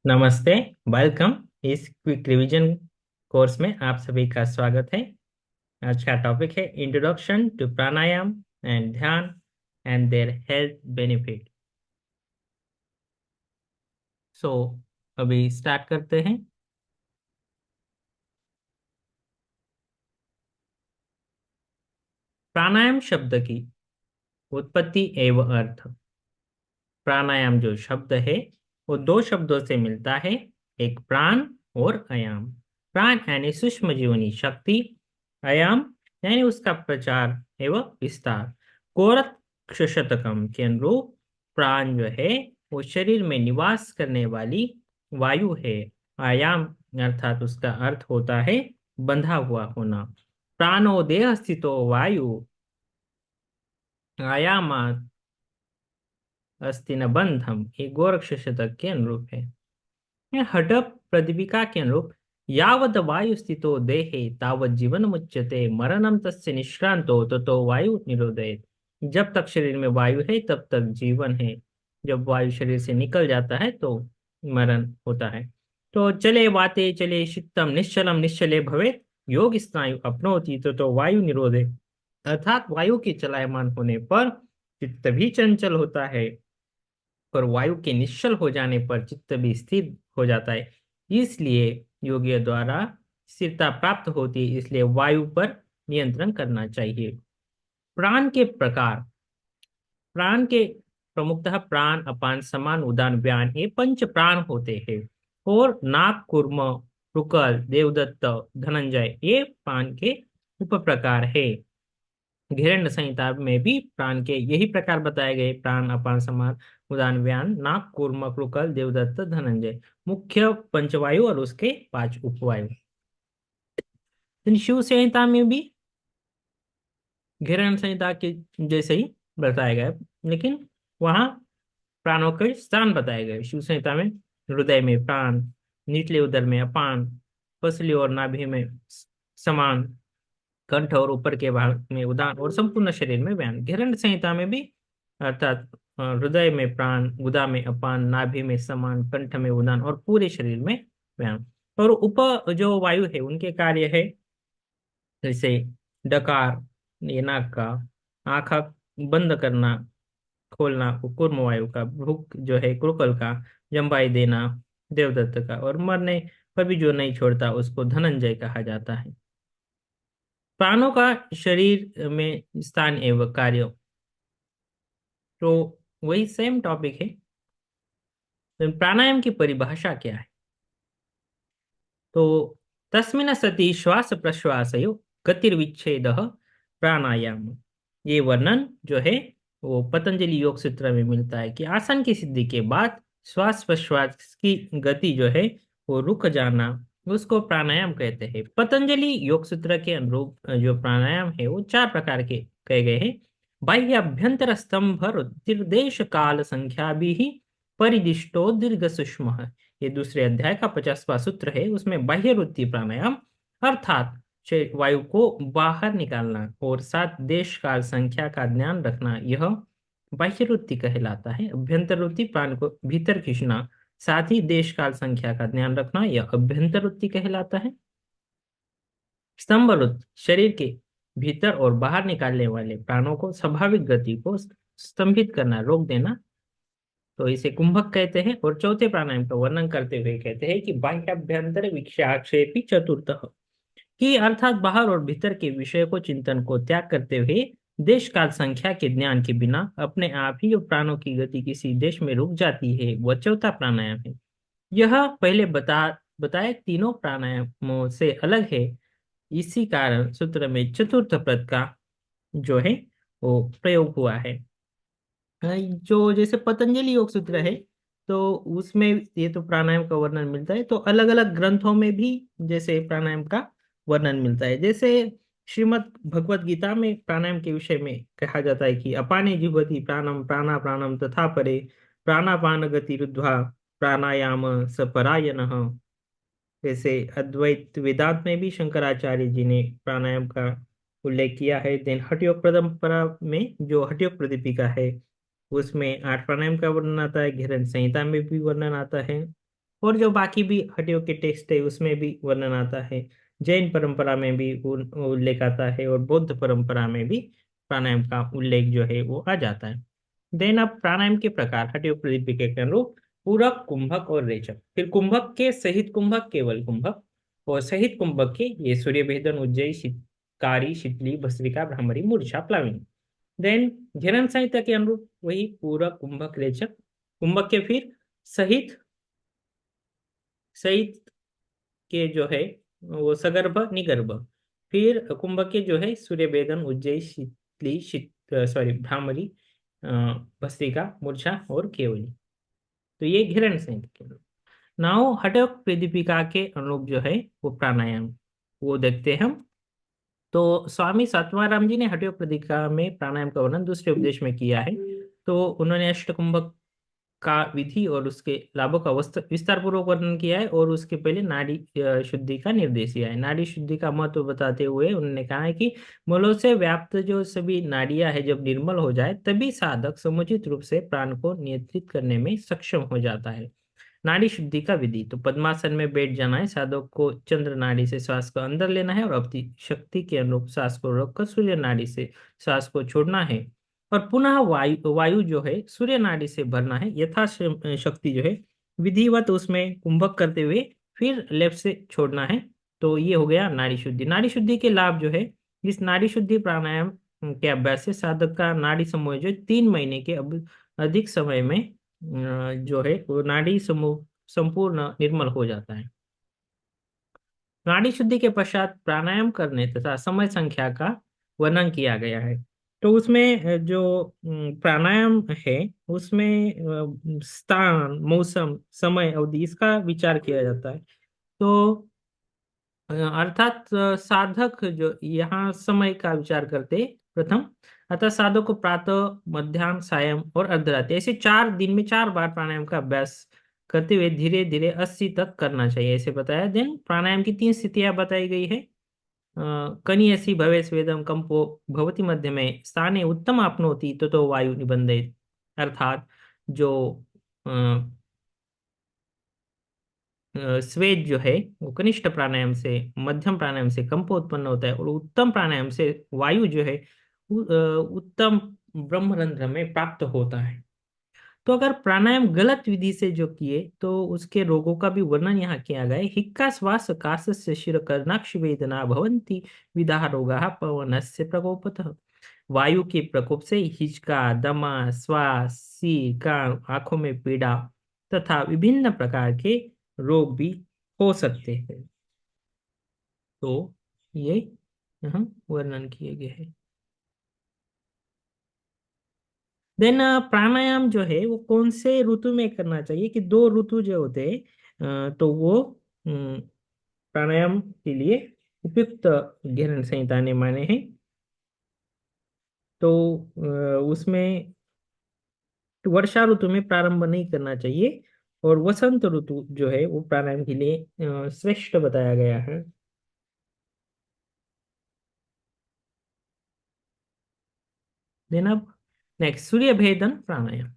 नमस्ते। वेलकम। इस quick revision course में आप सभी का स्वागत है। आज का टॉपिक है इंट्रोडक्शन टू प्राणायाम एंड ध्यान एंड देयर हेल्थ बेनिफिट। सो अभी स्टार्ट करते हैं। प्राणायाम शब्द की उत्पत्ति एवं अर्थ। प्राणायाम जो शब्द है वो दो शब्दों से मिलता है, एक प्राण और आयाम। प्राण यानी सूक्ष्म जीवनी शक्ति, आयाम यानी उसका प्रचार एवं विस्तार। कोरथ शतकम के अनुरूप प्राण जो है वो शरीर में निवास करने वाली वायु है। आयाम अर्थात उसका अर्थ होता है बंधा हुआ होना। प्राणो देह स्थितो वायु आयामा अस्ति न बंधम, ये गोरक्ष शतक के अनुरूप है। यह हठ प्रदीपिका के अनुरूप यावद वायु स्थितो देहे तावत जीवन मुच्यते मरणम तस्य निष्क्रांतो ततो वायु निरोधेत। जब तक शरीर में वायु है तब तक जीवन है, जब वायु शरीर से निकल जाता है तो मरण होता है। तो चले वाते चले चित्तम निश्चलम निश्चले भवेत योग स्नायु अपनोति तो वायु निरोधे। अर्थात वायु के चलायमान होने पर चित्त भी चंचल होता है और वायु के निश्चल हो जाने पर चित्त भी स्थिर हो जाता है। इसलिए योगियों द्वारा स्थिरता प्राप्त होती है, इसलिए वायु पर नियंत्रण करना चाहिए। प्राण के प्रकार। प्राण के प्रमुखतः प्राण, अपान, समान, उदान, व्यान, ये पंच प्राण होते हैं। और नाग, कूर्म, रुकल, देवदत्त, धनंजय ये प्राण के उप प्रकार है। हिरण्य संहिता में भी प्राण के यही प्रकार बताए गए, प्राण, अपान, समान, उदान, व्यान, नाग, कूर्म, कृकल, देवदत्त, धनंजय। मुख्य पंचवायु और उसके पांच उपवायु। शिव संहिता में भी हिरण्य संहिता के जैसे ही बताया गया, लेकिन वहां प्राणों के स्थान बताए गए। शिव संहिता में हृदय में प्राण, निचले उदर में अपान, पसली और नाभि में समान, कंठ और ऊपर के भाग में उदान और संपूर्ण शरीर में व्यान। हिरण्य संहिता में भी अर्थात हृदय में प्राण, गुदा में अपान, नाभि में समान, कंठ में उदान और पूरे शरीर में व्यान। और उप जो वायु है उनके कार्य है जैसे डकार, ये नाक का, आंख बंद करना खोलना कूर्म वायु का, भूख जो है क्रुकल का, जम्बाई देना देवदत्त का, और मरने पर भी जो नहीं छोड़ता उसको धनंजय कहा जाता है। प्राणों का शरीर में स्थान एवं कार्य, तो वही सेम टॉपिक है। तो प्राणायाम की परिभाषा क्या है? तो तस्मिन् सति श्वास प्रश्वासयो गतिर्विच्छेद प्राणायाम। ये वर्णन जो है वो पतंजलि योग सूत्र में मिलता है कि आसन की सिद्धि के बाद श्वास प्रश्वास की गति जो है वो रुक जाना, उसको प्राणायाम कहते हैं। पतंजलि योग सूत्र के अनुरूप जो प्राणायाम है वो चार प्रकार के कहे गए हैं। बाह्य अभ्यंतर स्तंभ निर्देश काल संख्या भी परिदिष्टो दीर्घ सूक्ष्म। ये दूसरे अध्याय का 50वां सूत्र है, उसमें बाह्य वृत्ति प्राणायाम अर्थात वायु को बाहर निकालना और साथ देश काल संख्या का ध्यान रखना, यह बाह्य वृत्ति कहलाता है। अभ्यंतर वृत्ति प्राण को भीतर खींचना, साथ ही देश काल संख्या का ध्यान रखना, यह अभ्यंतर वृत्ति कहलाता है। स्तंभ वृत्ति शरीर के भीतर और बाहर निकालने वाले प्राणों को स्वाभाविक गति को स्तंभित करना, रोक देना, तो इसे कुंभक कहते हैं। और चौथे प्राणायाम का वर्णन करते हुए कहते हैं कि बाह्याभ्यंतर विक्षेपी चतुर्थ, कि अर्थात बाहर और भीतर के विषय को चिंतन को त्याग करते हुए देश काल संख्या के ज्ञान के बिना अपने आप ही प्राणों की गति किसी देश में रुक जाती है, वह चौथा प्राणायाम है। यह पहले बताए तीनों प्राणायामों से अलग है। इसी कारण सूत्र में चतुर्थ पद का जो है वो प्रयोग हुआ है। जो जैसे पतंजलि योग सूत्र है तो उसमें ये तो प्राणायाम का वर्णन मिलता है, तो अलग अलग ग्रंथों में भी जैसे प्राणायाम का वर्णन मिलता है। जैसे श्रीमद् भगवत गीता में प्राणायाम के विषय में कहा जाता है कि अपाने जिह्वति प्राणम प्राणा प्राणम तथा परे प्राणापान गति रुद्ध्वा प्राणायाम सपरायनः। जैसे अद्वैत वेदांत में भी शंकराचार्य जी ने प्राणायाम का उल्लेख किया है। देन हठयोग परंपरा में जो हठयोग प्रदीपिका है उसमें 8 प्राणायाम का वर्णन आता है। घिरन संहिता में भी वर्णन आता है। और जो बाकी भी हटियो के टेक्स्ट है उसमें भी वर्णन आता है। जैन परंपरा में भी उल्लेख आता है, और बौद्ध परंपरा में भी प्राणायाम का उल्लेख जो है वो आ जाता है। देन अब प्राणायाम के प्रकार हटियो प्रदीपिका के अनुरूप पूरक, कुंभक और रेचक। फिर कुंभक के सहित कुंभक, केवल कुंभक, और सहित कुंभक के ये सूर्य भेदन, उज्जयी, कारी, शीतली, भस्त्रिका, भ्रामरी, मूर्छा, प्लाविनी। देन घेरन संहिता के अनुरूप वही पूरक, कुंभक, रेचक। कुंभक के फिर सहित, सहित के जो है वो सगर्भ, निगर्भ। फिर कुंभक के जो है सूर्य भेदन, उज्जयी, शीतली, सॉरी भ्रामरी, अ, भस्त्रिका, मूर्छा और केवली। तो ये घेरन संहिता के अनुरूप। नाउ हठयोग प्रदीपिका के अनुरूप जो है वो प्राणायाम, वो देखते हैं हम। तो स्वामी सतवाराम जी ने हठयोग प्रदीपिका में प्राणायाम का वर्णन दूसरे उपदेश में किया है। तो उन्होंने अष्टकुंभक का विधि और उसके लाभों का विस्तार पूर्वक वर्णन किया है, और उसके पहले नाड़ी शुद्धि का निर्देश दिया है। नाड़ी शुद्धि का महत्व बताते हुए उन्होंने कहा है कि मलों से व्याप्त जो सभी नाड़ियां है जब निर्मल हो जाए तभी साधक समुचित रूप से प्राण को नियंत्रित करने में सक्षम हो जाता है। नाड़ी शुद्धि का विधि, तो पद्मासन में बैठ जाना है, साधक को चंद्र नाड़ी से श्वास को अंदर लेना है और अपनी शक्ति के अनुरूप श्वास को रोककर सूर्य नाड़ी से श्वास को छोड़ना है, और पुनः वायु वायु जो है सूर्य नाड़ी से भरना है यथा शक्ति जो है, विधिवत उसमें कुंभक करते हुए फिर लेफ्ट से छोड़ना है। तो ये हो गया नाड़ी शुद्धि। नाड़ी शुद्धि के लाभ जो है, इस नाड़ी शुद्धि प्राणायाम के अभ्यास से साधक का नाड़ी समूह जो 3 महीने के अधिक समय में जो है वो नाड़ी समूह संपूर्ण निर्मल हो जाता है। नाड़ी शुद्धि के पश्चात प्राणायाम करने तथा समय संख्या का वर्णन किया गया है। तो उसमें जो प्राणायाम है उसमें स्थान, मौसम, समय, अवधि इसका विचार किया जाता है। तो अर्थात साधक जो यहाँ समय का विचार करते प्रथम, अतः साधक को प्रातः, मध्याह्न, सायं और अर्धरात्रि ऐसे 4 दिन में 4 बार प्राणायाम का अभ्यास करते हुए धीरे धीरे 80 तक करना चाहिए, ऐसे बताया। देन प्राणायाम की 3 स्थितियां बताई गई है। कनियसी भवे स्वेदम कंपो भवति मध्य में स्थाने उत्तम आपनोति तो वायु निबंधित। अर्थात जो स्वेद जो है वो कनिष्ठ प्राणायाम से, मध्यम प्राणायाम से कंप उत्पन्न होता है, और उत्तम प्राणायाम से वायु जो है उत्तम ब्रह्मरंध्र में प्राप्त होता है। तो अगर प्राणायाम गलत विधि से जो किए तो उसके रोगों का भी वर्णन यहाँ किया गया है। हिक्का श्वास काशस्य शिर कर्णाक्ष वेदना भवन्ति विधा रोगा पवनस्य प्रकोपतः। वायु के प्रकोप से हिचका, दमा, श्वास, सिर, कान, आंखों में पीड़ा तथा विभिन्न प्रकार के रोग भी हो सकते हैं। तो ये यहाँ वर्णन किए गए हैं। देन प्राणायाम जो है वो कौन से ऋतु में करना चाहिए, कि 2 ऋतु जो होते हैं तो वो प्राणायाम के लिए उपयुक्त गहन संहिता ने माने हैं। तो उसमें वर्षा ऋतु में प्रारंभ नहीं करना चाहिए, और वसंत ऋतु जो है वो प्राणायाम के लिए श्रेष्ठ बताया गया है। देन अब नेक्स्ट सूर्य भेदन प्राणायाम।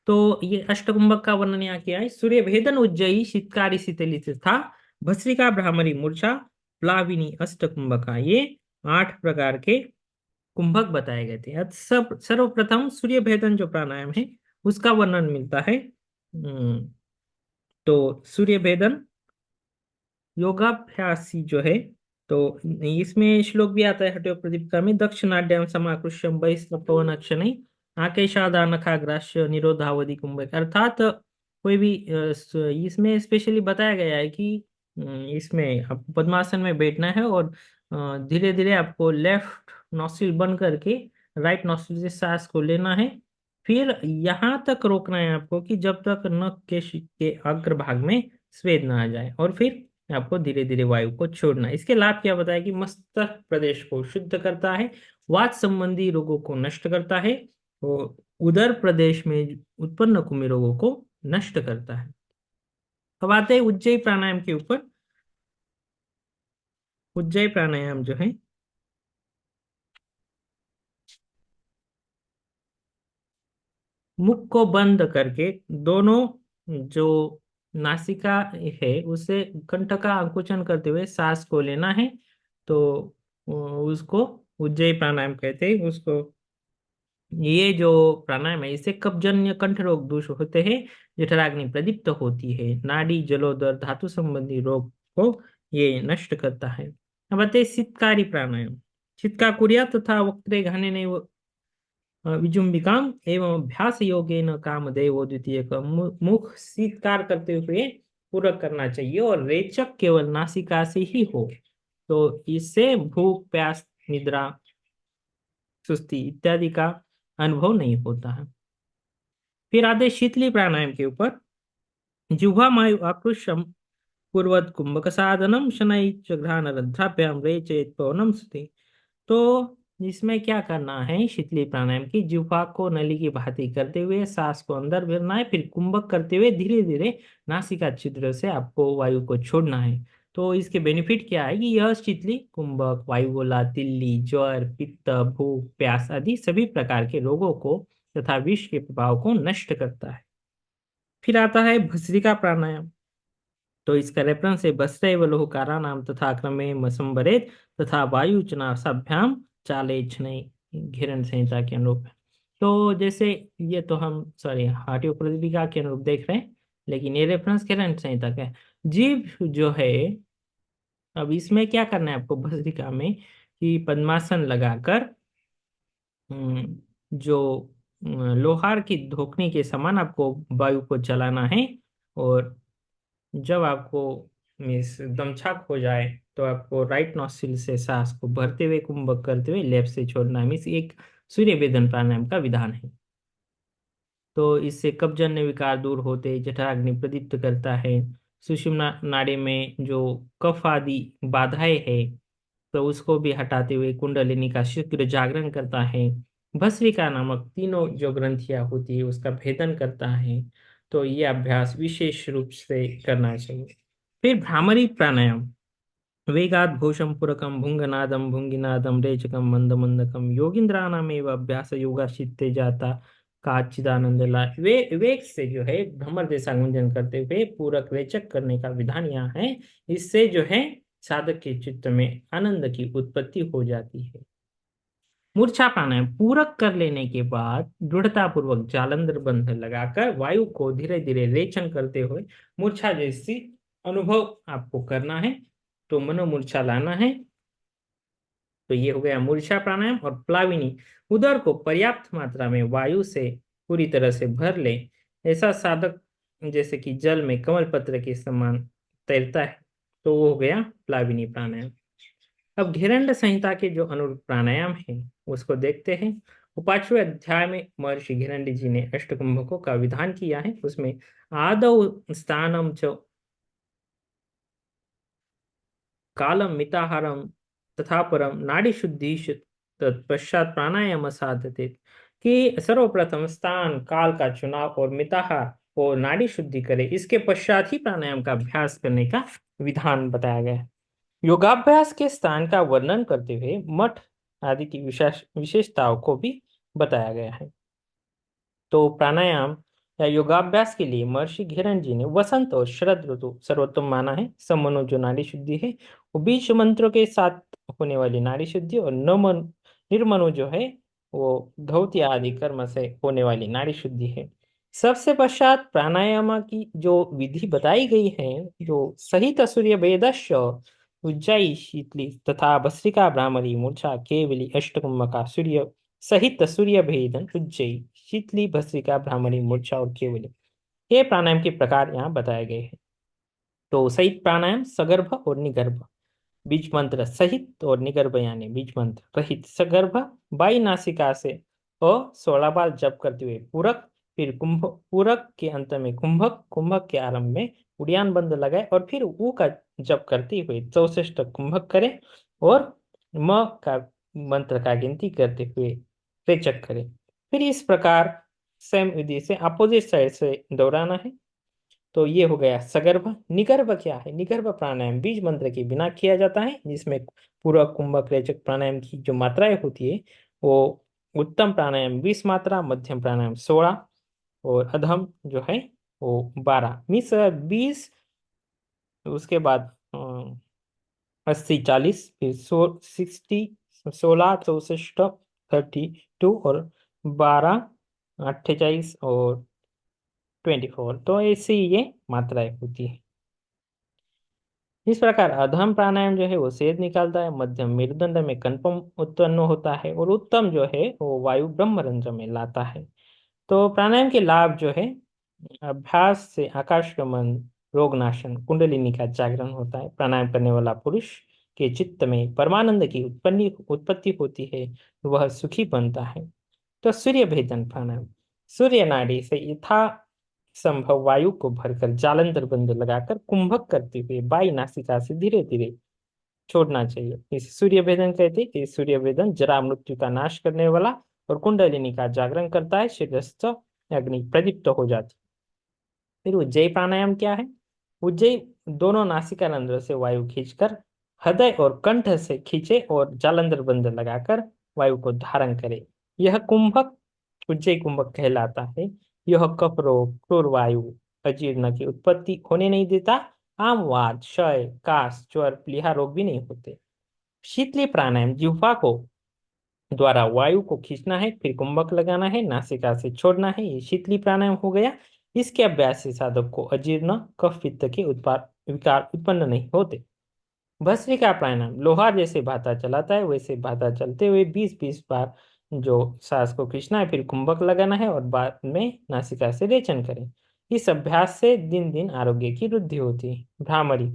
तो ये अष्टकुंभक का वर्णन यहाँ किया है। सूर्य भेदन, उज्जयी, शीतकारी, शीतली तथा भस्त्रिका, भ्रामरी, मूर्छा, प्लाविनी अष्टकुंभका, ये 8 प्रकार के कुंभक बताए गए थे। सब सर्वप्रथम सूर्य भेदन जो प्राणायाम है उसका वर्णन मिलता है। तो सूर्य भेदन योगाभ्यासी जो है, तो इसमें श्लोक भी आता है हठयोग प्रदीपिका में, दक्षिणाड्याम समाकृष्यम बहिस्त्रपवन अक्षनै आकेशादा नखाग्रास्य निरोधावधि कुंभक। अर्थात कोई भी इसमें स्पेशली बताया गया है कि इसमें आपको पद्मासन में बैठना है, और धीरे धीरे आपको लेफ्ट नॉस्ट्रिल बंद करके राइट नॉस्ट्रिल से सांस को लेना है। फिर यहाँ तक रोकना है आपको कि जब तक नक के अग्रभाग में स्वेद ना आ जाए, और फिर आपको धीरे धीरे वायु को छोड़ना है। इसके लाभ क्या बताया कि मस्तक प्रदेश को शुद्ध करता है, वात संबंधी रोगों को नष्ट करता है, और उदर प्रदेश में उत्पन्न कुमिर रोगों को नष्ट करता है। अब आते हैं उज्जयी प्राणायाम के ऊपर। उज्जयी प्राणायाम जो है मुख को बंद करके दोनों जो नासिका है उससे कंठ का अंकुचन करते हुए सांस को लेना है। तो उसको उज्जयी प्राणायाम कहते हैं उसको। ये जो प्राणायाम है इससे कफजन्य कंठ रोग दूर होते हैं। जठराग्नि प्रदीप्त होती है। नाड़ी जलोदर धातु संबंधी रोग को ये नष्ट करता है। अब आते हैं शीतकारी प्राणायाम। शीतका कुर्या तथा वक्त्रे घाने विजुम्बिकाम एवं अभ्यास योगेन कामदेव द्वितीय का मुख शीतकार करते हुए पूरा करना चाहिए और रेचक केवल नासिका से ही हो। तो इससे भूख प्यास निद्रा सुस्ती इत्यादि का अनुभव नहीं होता है। फिर आते शीतली प्राणायाम के ऊपर। जिह्वामायु आकृष्यम पूर्वत कुंभक साधनम शनै च घ्राणरंध्राभ्याम रेचयेत् पवनम सुते। तो इसमें क्या करना है, शीतली प्राणायाम की जिह्वा को नली की भांति करते हुए सांस को अंदर भरना है, फिर कुंभक करते हुए धीरे धीरे नासिका छिद्र से आपको वायु को छोड़ना है। तो इसके बेनिफिट क्या है कि यह शीतली कुंभक, वायुगोला, तिल्ली, ज्वर, पित्त, भूख प्यास आदि सभी प्रकार के रोगों को तथा विष के प्रभाव को नष्ट करता है। फिर आता है भस्त्रिका प्राणायाम। तो इसका रेफरेंस है बस्त्रैव लोहकारा नाम तथा क्रमे मसंबरेत तथा वायु चनासाभ्याम चाले छनै घिरण संहिता के अनुरूप है। तो जैसे ये तो हम सॉरी हार्टियो प्रदीपिका के अनुरूप देख रहे हैं, लेकिन ये रेफरेंस घिरण संहिता का है। जीव जो है, अब इसमें क्या करना है आपको भस्त्रिका में कि पद्मासन लगाकर जो लोहार की धोखनी के समान आपको वायु को चलाना है। और जब आपको मीन्स दमछाक हो जाए तो आपको राइट नॉस्ट्रिल से सांस को भरते हुए कुंभक करते हुए लेफ्ट से छोड़ना है। मीन्स एक सूर्य वेदन प्राणायाम का विधान है। तो इससे कफजन्य विकार दूर होते, जठराग्नि प्रदीप्त करता है। सुषुम्ना नाड़ी में जो कफ आदि बाधाएं है तो उसको भी हटाते हुए कुंडलिनी का शीघ्र जागरण करता है। भस्त्रिका नामक तीनों जो ग्रंथियां होती है उसका भेदन करता है। तो ये अभ्यास विशेष रूप से करना चाहिए। फिर भ्रामरी प्राणायाम। वेगात् घोषम पुरकम भुंगनादम भुंगिनादम रेचकम मंद मंदकम योगिंद्रानामेव अभ्यास योगा चित्ते जाता काचिदानंद ला। वे वेग से जो है भ्रमर जैसा गुंजन करते हुए पूरक रेचक करने का विधान यहाँ है। इससे जो है साधक के चित्त में आनंद की उत्पत्ति हो जाती है। मूर्छा प्राणायाम। पूरक कर लेने के बाद दृढ़ता पूर्वक जालंधर बंध लगाकर वायु को धीरे धीरे रेचन करते हुए मूर्छा जैसी अनुभव आपको करना है। तो मनोमूर्छा लाना है। तो ये हो गया मूर्छा प्राणायाम। और प्लाविनी, उदर को पर्याप्त मात्रा में वायु से पूरी तरह से भर ले, ऐसा साधक जैसे कि जल में कमल पत्र के समान तैरता है। तो वो हो गया प्लाविनी प्राणायाम। अब घेरंड संहिता के जो अनुरूप प्राणायाम है उसको देखते हैं। वो 5वें अध्याय में महर्षि घेरंडी जी ने अष्टकुंभकों का विधान किया है। उसमें आदौ स्थानम च कालम मिताहारम तथा परम नाड़ी शुद्धि तत्पश्चात प्राणायाम साधते। कि सर्वप्रथम स्थान काल का चुनाव और मिताहार और नाड़ी शुद्धि करे, इसके पश्चात ही प्राणायाम का अभ्यास करने का विधान बताया गया है। योगाभ्यास के स्थान का वर्णन करते हुए मठ आदि की विशेषताओं को भी बताया गया है। तो प्राणायाम या योगाभ्यास के लिए महर्षि घेरन जी ने वसंत और शरद ऋतु सर्वोत्तम माना है। सममनो जो नाड़ी शुद्धि है वो बीज मंत्रों के साथ होने वाली नाड़ी शुद्धि, और नमन निर्मनो जो है वो धौती आदि कर्म से होने वाली नाड़ी शुद्धि है। सबसे पश्चात प्राणायाम की जो विधि बताई गई है, जो सहित सूर्य वेदस्य उज्जाई शीतली तथा भस्त्रिका भ्रामरी मूर्छा केवली अष्टकुंभका सूर्य सहित सूर्य भेदन उज्जयी शीतली भस्त्रिका भ्रामरी मूर्छा और केवली, ये प्राणायाम के प्रकार यहाँ बताए गए हैं। तो सहित प्राणायाम सगर्भ और निगर्भ, बीज मंत्र सहित और निगर्भ यानी बीज मंत्र रहित। सगर्भ बाई नासिका से और 16 बार जप करते हुए पूरक, फिर कुंभ, पूरक के अंत में कुंभक, कुंभक के आरंभ में उड़ियान बंद लगाए और फिर ऊ का जप करते हुए 64 तक कुंभक करें और म का मंत्र का गिनती करते हुए रेचक करें। फिर इस प्रकार सेम विधि से अपोजिट साइड से दोहराना है। तो ये हो गया सगर्भ। निगर्भ क्या है? निगर्भ प्राणायाम बीज मंत्र के बिना किया जाता है, जिसमें पूरक कुंभक रेचक प्राणायाम की जो मात्राएं होती है वो उत्तम प्राणायाम 20 मात्रा, मध्यम प्राणायाम 16 और अधम जो है वो 12 मीन्स 20, उसके बाद 80 40, फिर 60, 16 64, 32 और 12 48 और 24, तो ऐसी ये मात्राएं होती है। इस प्रकार अधम प्राणायाम जो है वो सेद निकालता है, मध्यम मेरुदंड में कंपन उत्पन्न होता है, और उत्तम जो है वो वायु ब्रह्मरंध्र में लाता है। तो प्राणायाम के लाभ जो है, अभ्यास से आकाशगमन, रोगनाशन, कुंडलिनी का जागरण होता है। प्राणायाम करने वाला पुरुष के चित्त में परमानंद की उत्पत्ति होती है, वह सुखी बनता है। तो सूर्य भेदन प्राणायाम, सूर्य नाड़ी से यथा संभव वायु को भरकर जालंधर बंद लगाकर कुंभक करते हुए बाई नासिका से धीरे धीरे छोड़ना चाहिए। इसे सूर्य भेदन कहते हैं। इस सूर्य भेदन जरा मृत्यु का नाश करने वाला और कुंडलिनी का जागरण करता है। शीर्षस्थ अग्नि प्रदीप्त हो जाती है। फिर उज्जयी प्राणायाम क्या है? उज्जयी दोनों नासिका रंध्र से वायु खींचकर हृदय और कंठ से खींचे और जालंधर बंद लगाकर वायु को धारण करे। यह कुंभक उज्जयी कुंभक कहलाता है। यह कफ रोग, क्रूर वायु, अजीर्ण की उत्पत्ति होने नहीं देता। आम वात, क्षय, काश, ज्वर, प्लीहा रोग भी नहीं होते। शीतली प्राणायाम, जिह्वा को द्वारा वायु को खींचना है, फिर कुंभक लगाना है, नासिका से छोड़ना है, ये शीतली प्राणायाम हो गया। इसके अभ्यास से साधक को अजीर्ण, कफ, पित्त के उत्पाद विकार उत्पन्न नहीं होते। भस्त्रिका प्राणायाम, लोहार जैसे भाता चलाता है वैसे भाता चलते हुए 20 20 बार जो सांस को खींचना है, फिर कुंभक लगाना है और बाद में नासिका से रेचन करें। इस अभ्यास से दिन दिन आरोग्य की वृद्धि होती है। भ्रामरी,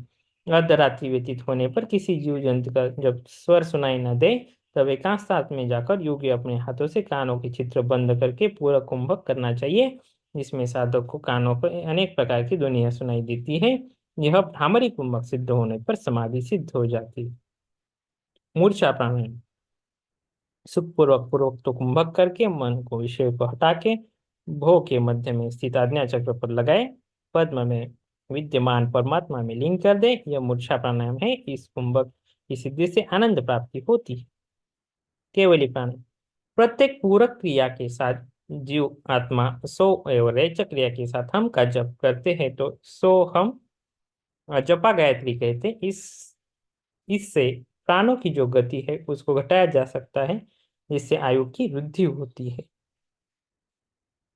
अर्धरात्रि व्यतीत होने पर किसी जीव जंतु का जब स्वर सुनाई न दे, तब एकांत में जाकर योगी अपने हाथों से कानों के चित्र बंद करके पूरा कुंभक करना चाहिए। जिसमें साधक को कानों पर अनेक प्रकार की ध्वनियां सुनाई देती है। यह भ्रामरी कुंभक सिद्ध होने पर समाधि सिद्ध हो जाती है। मूर्छा प्राणायाम, सुखपूर्वक पूर्वक तो कुंभक करके मन को विषय को हटा के भो के मध्य में स्थित आज्ञा चक्र पर लगाए, पद्म में विद्यमान परमात्मा में लीन कर दे। यह मूर्छा प्राणायाम है। इस कुंभक की सिद्धि से आनंद प्राप्ति होती है। केवली प्राणायाम, प्रत्येक पूरक क्रिया के साथ जीव आत्मा सो एवं रेचक क्रिया के साथ हम का जप करते हैं तो सो हम जपा गायत्री कहते हैं। इससे प्राणों की जो गति है उसको घटाया जा सकता है, जिससे आयु की वृद्धि होती है।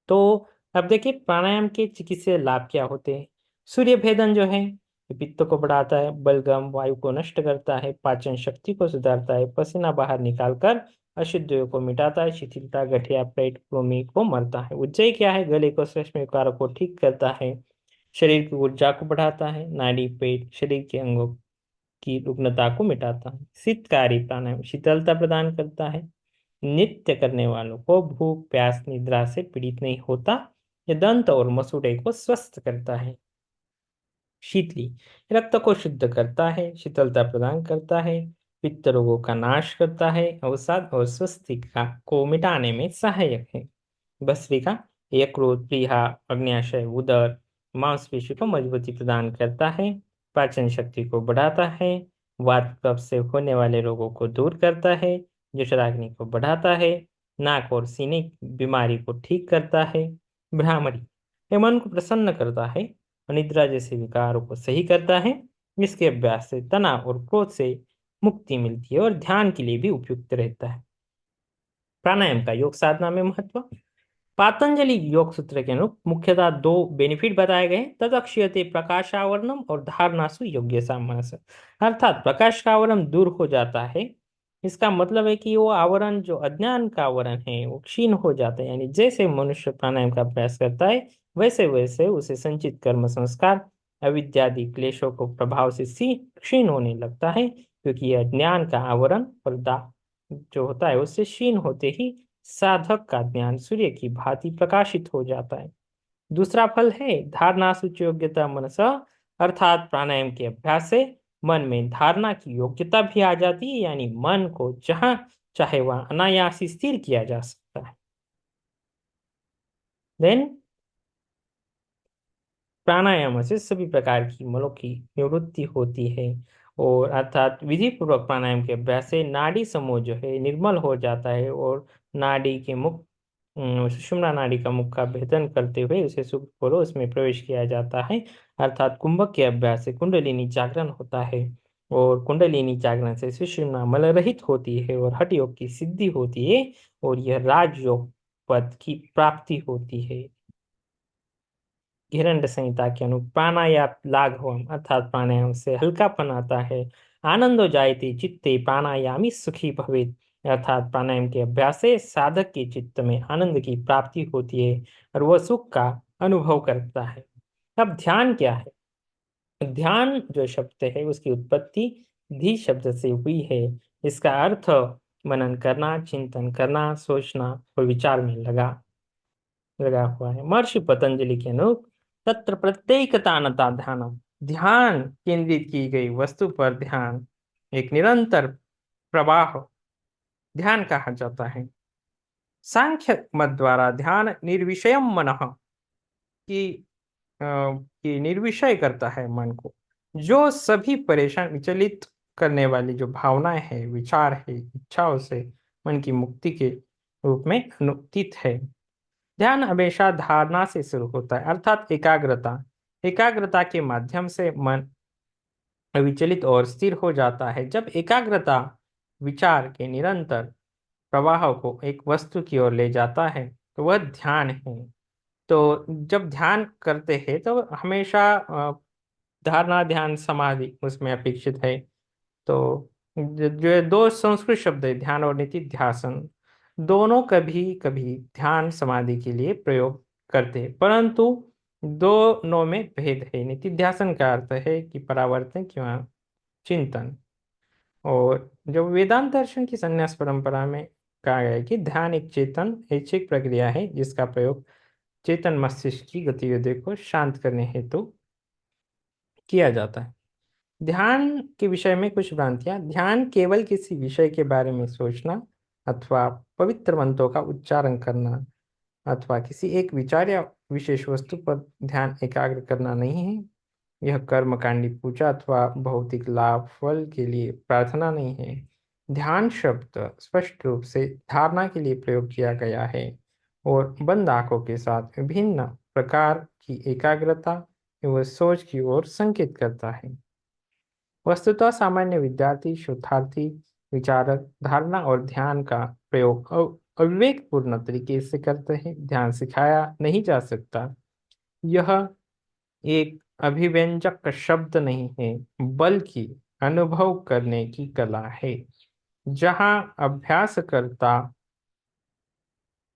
तो अब देखिए प्राणायाम के चिकित्सीय लाभ क्या होते हैं। सूर्य भेदन जो है ये पित्त को बढ़ाता है, बलगम वायु को नष्ट करता है, पाचन शक्ति को सुधारता है, पसीना बाहर निकालकर अशुद्धियों को मिटाता है, शिथिलता, गठिया, पेट, कृमि को मरता है। उज्जयी क्या है? गले को, श्वसन विकारों को ठीक करता है, शरीर की ऊर्जा को बढ़ाता है, नाड़ी, पेट, शरीर के अंगों की रुग्णता को मिटाता है। शीतकारी प्राणायाम शीतलता प्रदान करता है। नित्य करने वालों को भूख, प्यास, निद्रा से पीड़ित नहीं होता। यह दंत और मसूड़े को स्वस्थ करता है। शीतली रक्त को शुद्ध करता है, शीतलता प्रदान करता है, पित्त रोगों का नाश करता है, अवसाद और स्वस्तिका को मिटाने में सहायक है। भस्त्रिका यकृत, प्लीहा, अग्न्याशय, उदर, मांसपेशी को मजबूती प्रदान करता है, पाचन शक्ति को बढ़ाता है, वात कफ से होने वाले रोगों को दूर करता है, जठराग्नि को बढ़ाता है, नाक और सीने की बीमारी को ठीक करता है। भ्रामरी यह मन को प्रसन्न करता है, अनिद्रा जैसे विकारों को सही करता है। इसके अभ्यास से तनाव और क्रोध से मुक्ति मिलती है और ध्यान के लिए भी उपयुक्त रहता है। प्राणायाम का योग साधना में महत्व, पातंजलि योग सूत्र के अनुरूप मुख्यतः दो बेनिफिट बताए गए हैं। तदक्षीयते प्रकाशावरणम और धारणासु योग्य सामास, अर्थात प्रकाश का आवरण दूर हो जाता है। इसका मतलब है कि वो आवरण जो अज्ञान का आवरण है वो क्षीण हो जाता है। यानी जैसे मनुष्य प्राणायाम का अभ्यास करता है वैसे वैसे उसे संचित कर्म संस्कार अविद्यादि क्लेशों को प्रभाव से क्षीण होने लगता है, क्योंकि यह ज्ञान का आवरण पर्दा जो होता है उससे क्षीण होते ही साधक का ज्ञान सूर्य की भांति प्रकाशित हो जाता है। दूसरा फल है धारणा सूच योग्यता मनस, अर्थात प्राणायाम के अभ्यास से मन में धारणा की योग्यता भी आ जाती है। यानी मन को जहां चाहे वहां अनायास ही स्थिर किया जा सकता है। देन प्राणायाम से सभी प्रकार की मलों की निवृत्ति होती है, और अर्थात विधि पूर्वक प्राणायाम के अभ्यास से नाड़ी समूह जो है निर्मल हो जाता है और नाड़ी के मुक्त सुषुम्ना नाड़ी का मुख का भेदन करते हुए उसे सुखपोरोस में प्रवेश किया जाता है। अर्थात कुंभक के अभ्यास से कुंडलिनी जागरण होता है और कुंडलिनी जागरण से सुषुम्ना मल रहित होती है और हठ योग की सिद्धि होती है और यह राजयोग पद की प्राप्ति होती है। हिरण्य संहिता के अनुसार प्राणायाम लाघवम अर्थात प्राणायाम से हल्कापन आता है। आनंदो जायते चित्ते प्राणायामी सुखी भवेत् अर्थात प्राणायाम के अभ्यास से साधक के चित्त में आनंद की प्राप्ति होती है और वह सुख का अनुभव करता है। अब ध्यान क्या है? ध्यान जो शब्द है उसकी उत्पत्ति धी शब्द से हुई है। इसका अर्थ मनन करना, चिंतन करना, सोचना और विचार में लगा हुआ है। महर्षि पतंजलि के अनुसार तत्र प्रत्येकतानता ध्यानम ध्यान केंद्रित की गई वस्तु पर ध्यान एक निरंतर प्रवाह ध्यान कहा जाता है। सांख्य मत द्वारा ध्यान निर्विषयम मनः की निर्विषय करता है मन को। जो सभी परेशान विचलित करने वाली जो भावनाएं है, विचार है, इच्छाओं से मन की मुक्ति के रूप में अनुदित है। ध्यान हमेशा धारणा से शुरू होता है अर्थात एकाग्रता। एकाग्रता के माध्यम से मन विचलित और स्थिर हो जाता है। जब एकाग्रता विचार के निरंतर प्रवाह को एक वस्तु की ओर ले जाता है तो वह ध्यान है। तो जब ध्यान करते हैं तो हमेशा धारणा, ध्यान, समाधि उसमें अपेक्षित है। तो जो ये दो संस्कृत शब्द है ध्यान और निधिध्यासन, दोनों कभी कभी ध्यान समाधि के लिए प्रयोग करते हैं, परंतु दोनों में भेद है। निधिध्यासन का अर्थ है कि परावर्तन या चिंतन, और जो वेदांत दर्शन की संन्यास परंपरा में कहा गया है कि ध्यान एक चेतन ऐच्छिक प्रक्रिया है जिसका प्रयोग चेतन मस्तिष्क की गतिविधियों को शांत करने हेतु किया जाता है। ध्यान के विषय में कुछ भ्रांतियां। ध्यान केवल किसी विषय के बारे में सोचना अथवा पवित्र मंत्रों का उच्चारण करना अथवा किसी एक विचार या विशेष वस्तु पर ध्यान एकाग्र करना नहीं है। यह कर्मकांडी पूजा अथवा भौतिक लाभ फल के लिए प्रार्थना नहीं है। ध्यान शब्द स्पष्ट रूप से धारणा के लिए प्रयोग किया गया है और बंद आंखों के साथ विभिन्न प्रकार की एकाग्रता एवं सोच की ओर संकेत करता है। वस्तुतः सामान्य विद्यार्थी, शोधार्थी, विचारक धारणा और ध्यान का प्रयोग अविवेकपूर्ण तरीके से करते हैं। ध्यान सिखाया नहीं जा सकता। यह एक अभिव्यंजक शब्द नहीं है बल्कि अनुभव करने की कला है, जहाँ अभ्यासकर्ता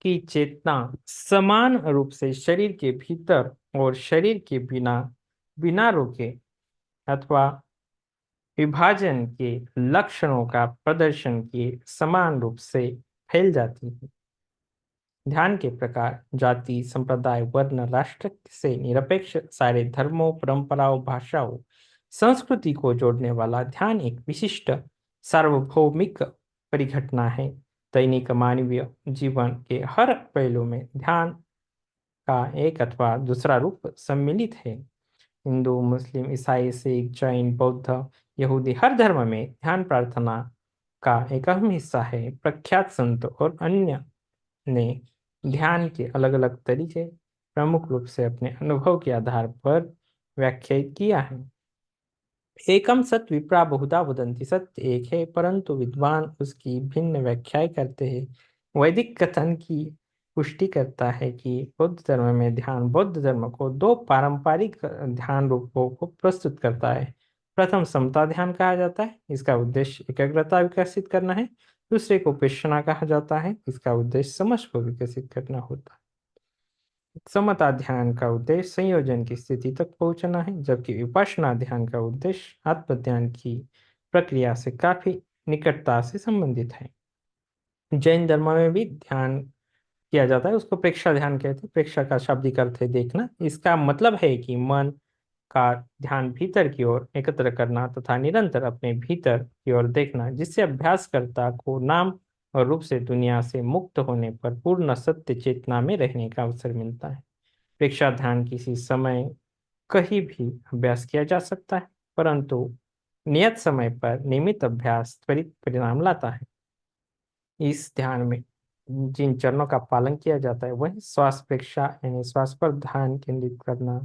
की चेतना समान रूप से शरीर के भीतर और शरीर के बिना बिना रोके अथवा विभाजन के लक्षणों का प्रदर्शन किए समान रूप से फैल जाती है। ध्यान के प्रकार जाति, संप्रदाय, वर्ण, राष्ट्र से निरपेक्ष सारे धर्मों, परंपराओं, भाषाओं, संस्कृति को जोड़ने वाला ध्यान एक विशिष्ट सार्वभौमिक परिघटना है। दैनिक मानवीय जीवन के हर पहलू में ध्यान का एक अथवा दूसरा रूप सम्मिलित है। हिंदू, मुस्लिम, ईसाई, सिख, जैन, बौद्ध, यहूदी हर धर्म में ध्यान प्रार्थना का एक अहम हिस्सा है। प्रख्यात संत और अन्य ने ध्यान के अलग अलग तरीके प्रमुख रूप से अपने अनुभव के आधार पर व्याख्यायित किया है। एकम सत विप्रा बहुधा वदंती, सत्य एक है परंतु विद्वान उसकी भिन्न व्याख्याएं करते हैं। वैदिक कथन की पुष्टि करता है कि बौद्ध धर्म में ध्यान बौद्ध धर्म को दो पारंपरिक ध्यान रूपों को प्रस्तुत करता है। प्रथम समता ध्यान कहा जाता है, इसका उद्देश्य एकाग्रता विकसित करना है। दूसरे को विपश्यना कहा जाता है, इसका उद्देश्य समझ को विकसित करना होता है। समता ध्यान का उद्देश्य संयोजन की स्थिति तक पहुंचना है, जबकि विपश्यना ध्यान का उद्देश्य आत्मध्यान की प्रक्रिया से काफी निकटता से संबंधित है। जैन धर्म में भी ध्यान किया जाता है, उसको प्रेक्षा ध्यान कहते हैं। प्रेक्षा का शाब्दिक अर्थ है देखना। इसका मतलब है कि मन का ध्यान भीतर की ओर एकत्र करना तथा निरंतर अपने भीतर की ओर देखना, जिससे अभ्यासकर्ता को नाम और रूप से दुनिया से मुक्त होने पर पूर्ण सत्य चेतना में रहने का अवसर मिलता है। प्रेक्षा ध्यान किसी समय कहीं भी अभ्यास किया जा सकता है, परंतु नियत समय पर नियमित अभ्यास त्वरित परिणाम लाता है। इस ध्यान में जिन चरणों का पालन किया जाता है वही श्वास प्रेक्षा यानी श्वास पर ध्यान केंद्रित करना,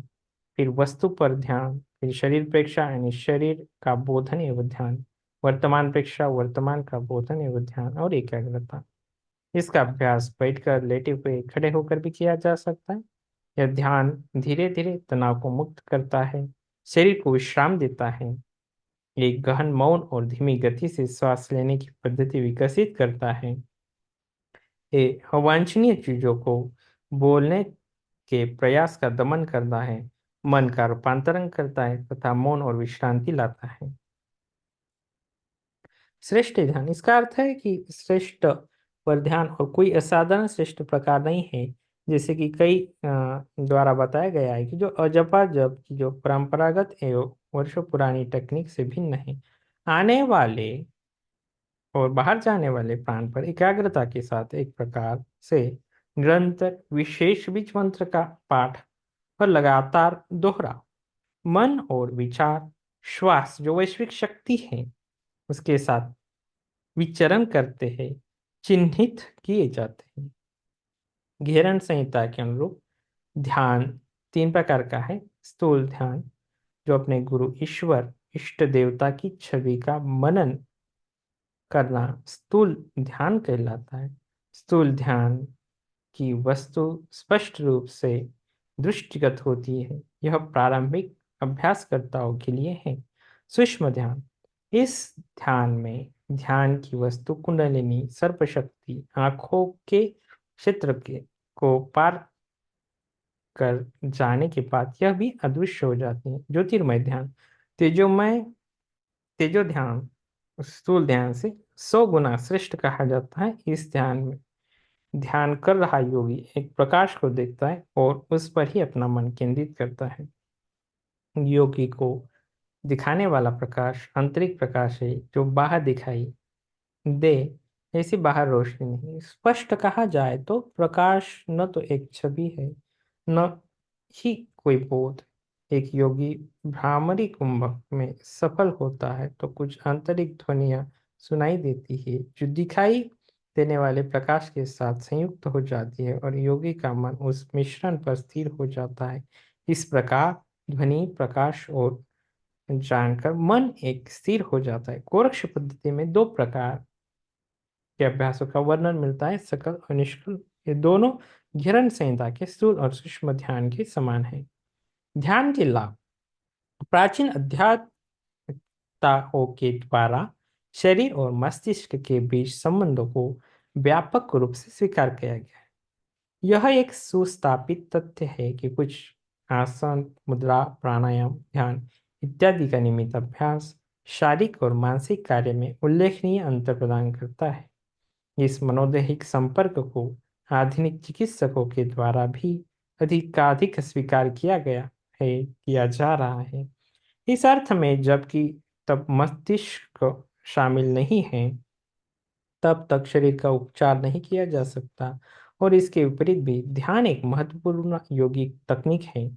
फिर वस्तु पर ध्यान, फिर शरीर प्रेक्षा यानी शरीर का बोधन एवं ध्यान, वर्तमान प्रेक्षा वर्तमान का बोधन एवं ध्यान और एकाग्रता। इसका अभ्यास बैठकर, लेटे हुए, खड़े होकर भी किया जा सकता है। यह ध्यान धीरे धीरे तनाव को मुक्त करता है, शरीर को विश्राम देता है, एक गहन मौन और धीमी गति से सांस लेने की पद्धति विकसित करता है। ये अवांछनीय चीजों को बोलने के प्रयास का दमन करता है, मन का रूपांतरण करता है तथा मौन और विश्रांति लाता है। श्रेष्ठ ध्यान, इसका अर्थ है कि श्रेष्ठ पर ध्यान और कोई असाधारण श्रेष्ठ प्रकार नहीं है, जैसे कि कई द्वारा बताया गया है कि जो अजपा जप की जो परंपरागत एवं वर्षों पुरानी टेक्निक से भिन्न है। आने वाले और बाहर जाने वाले प्राण पर एकाग्रता के साथ एक प्रकार से निरंतर विशेष बीज मंत्र का पाठ और लगातार दोहरा मन और विचार श्वास जो वैश्विक शक्ति है उसके साथ विचरण करते हैं, चिन्हित किए जाते हैं। घेरन संहिता के अनुरूप ध्यान 3 प्रकार का है। स्थूल ध्यान जो अपने गुरु ईश्वर इष्ट देवता की छवि का मनन करना स्थूल ध्यान कहलाता है। स्थूल ध्यान की वस्तु स्पष्ट रूप से दृष्टिगत होती है। यह प्रारंभिक अभ्यासकर्ताओं के लिए है। सूक्ष्म ध्यान, इस ध्यान में ध्यान की वस्तु कुंडलिनी सर्पशक्ति आंखों के क्षेत्र के को पार कर जाने के बाद यह भी अदृश्य हो जाती है। ज्योतिर्मय ध्यान, तेजोमय तेजो ध्यान स्थूल ध्यान से 100 गुना श्रेष्ठ कहा जाता है। इस ध्यान में ध्यान कर रहा योगी एक प्रकाश को देखता है और उस पर ही अपना मन केंद्रित करता है। योगी को दिखाने वाला प्रकाश आंतरिक प्रकाश है जो बाहर दिखाई दे, ऐसी बाहर रोशनी नहीं। स्पष्ट कहा जाए तो प्रकाश न तो एक छवि है न ही कोई बोध। एक योगी भ्रामरी कुंभ में सफल होता है तो कुछ आंतरिक ध्वनियां सुनाई देती है जो दिखाई देने वाले प्रकाश के साथ संयुक्त हो जाती है और योगी का मन उस मिश्रण पर स्थिर हो जाता है। इस प्रकार ध्वनि प्रकाश और जानकर मन एक स्थिर हो जाता है। गोरक्ष पद्धति में 2 प्रकार के अभ्यासों का वर्णन मिलता है, सकल और निष्कल। ये दोनों घेरन संहिता के स्थूल और सूक्ष्म ध्यान के समान है। ध्यान के लाभ, प्राचीन अध्यात्मताओं के द्वारा शरीर और मस्तिष्क के बीच संबंधों को व्यापक रूप से स्वीकार किया गया है। यह एक सुस्थापित तथ्य है कि कुछ आसन, मुद्रा, प्राणायाम, ध्यान इत्यादि का नियमित अभ्यास शारीरिक और मानसिक कार्य में उल्लेखनीय अंतर प्रदान करता है। इस मनोदैहिक संपर्क को आधुनिक चिकित्सकों के द्वारा भी अधिकाधिक स्वीकार किया जा रहा है। इस अर्थ में जबकि तब मस्तिष्क शामिल नहीं है तब तक शरीर का उपचार नहीं किया जा सकता, और इसके विपरीत भी ध्यान एक महत्वपूर्ण योगिक तकनीक है।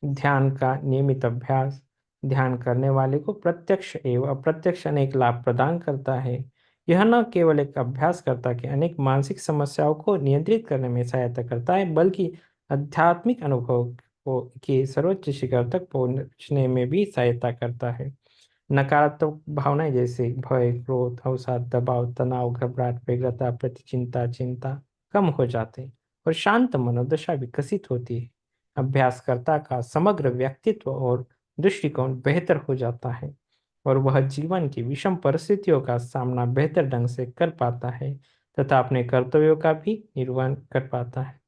ध्यान का नियमित अभ्यास ध्यान करने वाले को प्रत्यक्ष एवं अप्रत्यक्ष अनेक लाभ प्रदान करता है। यह न केवल एक अभ्यासकर्ता के अनेक मानसिक समस्याओं को नियंत्रित करने में सहायता करता है बल्कि आध्यात्मिक अनुभव को के सर्वोच्च शिखर तक पहुंचने में भी सहायता करता है। नकारात्मक भावनाएं जैसे भय, क्रोध, अवसाद, दबाव, तनाव, घबराहट, व्यग्रता, प्रतिचिंता, चिंता कम हो जाते हैं और शांत मनोदशा विकसित होती है। अभ्यासकर्ता का समग्र व्यक्तित्व और दृष्टिकोण बेहतर हो जाता है और वह जीवन की विषम परिस्थितियों का सामना बेहतर ढंग से कर पाता है तथा अपने कर्तव्यों का भी निर्वहन कर पाता है।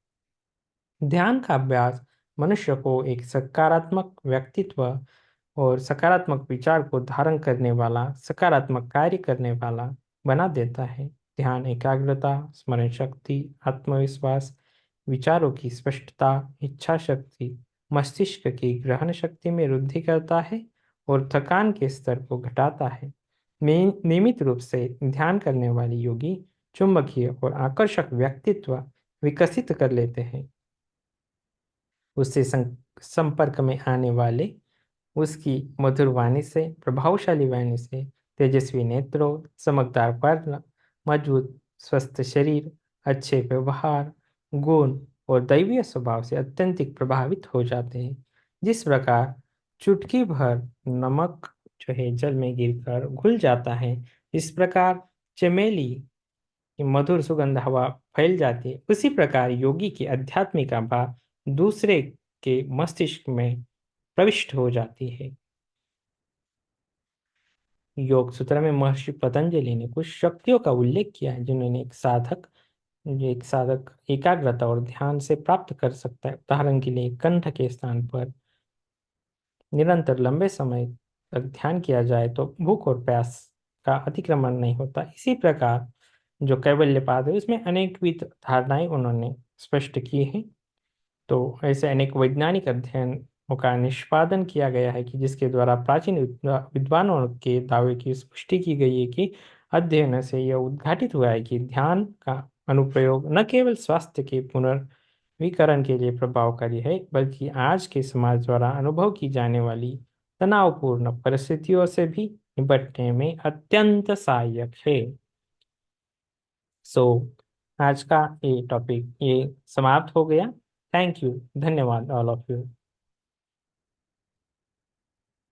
ध्यान का अभ्यास मनुष्य को एक सकारात्मक व्यक्तित्व और सकारात्मक विचार को धारण करने वाला, सकारात्मक कार्य करने वाला बना देता है। ध्यान एकाग्रता, स्मरण शक्ति, आत्मविश्वास, विचारों की स्पष्टता, इच्छा शक्ति, मस्तिष्क की ग्रहण शक्ति में वृद्धि करता है और थकान के स्तर को घटाता है। नियमित रूप से ध्यान करने वाले योगी चुंबकीय और आकर्षक व्यक्तित्व विकसित कर लेते हैं। उससे संपर्क में आने वाले उसकी मधुर वाणी से, प्रभावशाली वाणी से, तेजस्वी नेत्रों, चमकदार वर्ण, मजबूत स्वस्थ शरीर अच्छे व्यवहार, गुण और दैवीय स्वभाव से अत्यंतिक प्रभावित हो जाते हैं। जिस प्रकार चुटकी भर नमक जो है जल में गिरकर घुल जाता है, इस प्रकार चमेली की मधुर सुगंध हवा फैल जाती है, उसी प्रकार योगी की आध्यात्मिक आभा दूसरे के मस्तिष्क में प्रविष्ट हो जाती है। योग सूत्र में महर्षि पतंजलि ने कुछ शक्तियों का उल्लेख किया है जिन्होंने एक साधक एकाग्रता और ध्यान से प्राप्त कर सकता है। उदाहरण के लिए कंठ के स्थान पर निरंतर लंबे समय तक ध्यान किया जाए तो भूख और प्यास का अतिक्रमण नहीं होता। इसी प्रकार जो कैवल्यपाद है उसमें अनेकविध धारणाएं उन्होंने स्पष्ट की हैं। तो ऐसे अनेक वैज्ञानिक अध्ययनों का निष्पादन किया गया है कि जिसके द्वारा प्राचीन विद्वानों के दावे की पुष्टि की गई है कि अध्ययन से यह उद्घाटित हुआ है कि ध्यान का अनुप्रयोग न केवल स्वास्थ्य के पुनर्वीकरण के लिए प्रभावकारी है, बल्कि आज के समाज द्वारा अनुभव की जाने वाली तनावपूर्ण परिस्थितियों से भी निपटने में अत्यंत सहायक है। सो आज का ये टॉपिक ये समाप्त हो गया। थैंक यू, धन्यवाद ऑल ऑफ यू।